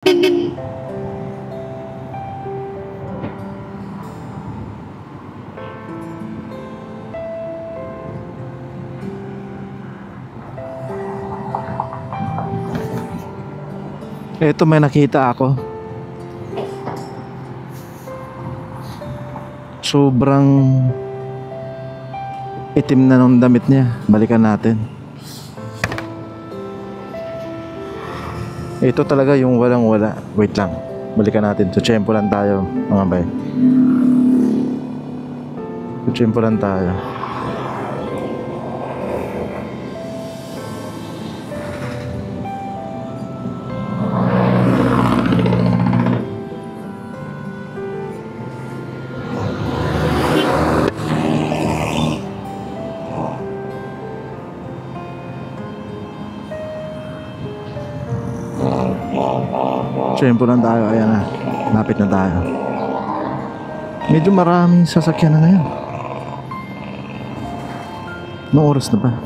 Ito, may nakita ako. Sobrang itim na nung damit niya. Balikan natin. Ito talaga yung walang wala. Wait lang, balikan natin. Tutsyempo lang tayo mga bay. Tutsyempo lang tayo. Tiyempo lang tayo, ayan na. Lapit na tayo. Medyo maraming sasakyan na ngayon. Anong oras na ba?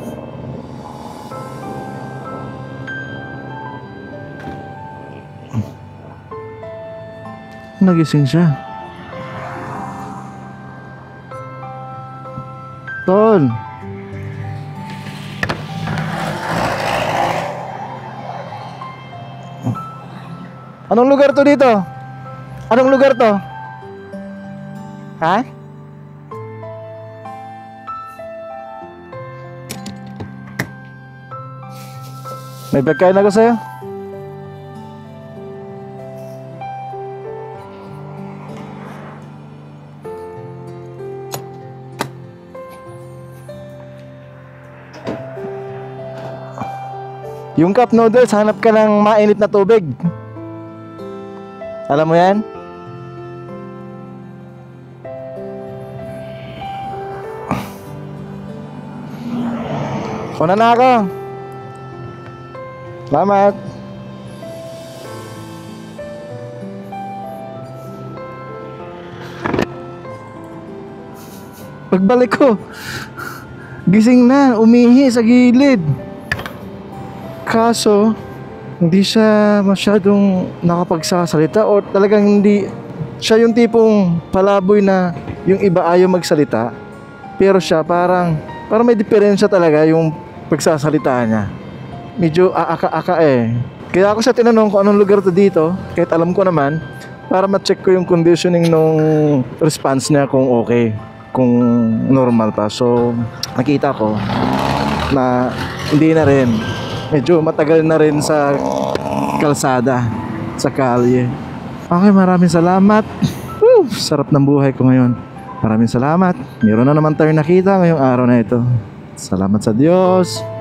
Nagising siya. Tol! Anong lugar to dito? Anong lugar to? Ha? May pagkain ako sa'yo. Yung cup noodles, hanap ka ng mainit na tubig. Alam mo yan? Una na ako. Salamat. Pagbalik ko, gising na, umihi sa gilid. Kaso hindi siya masyadong nakapagsasalita, o talagang hindi siya yung tipong palaboy na yung iba ayaw magsalita, pero siya parang may diferensya talaga yung pagsasalita niya. Medyo aaka-aka eh. Kaya ako siya tinanong kung anong lugar to dito, kahit alam ko naman, para ma-check ko yung conditioning nung response niya, kung okay, kung normal pa. So nakita ko na hindi na rin, medyo matagal na rin sa kalsada, sa kalye. Okay, maraming salamat. Woo, sarap ng buhay ko ngayon. Maraming salamat. Meron na naman tayong nakita ngayong araw na ito. Salamat sa Diyos.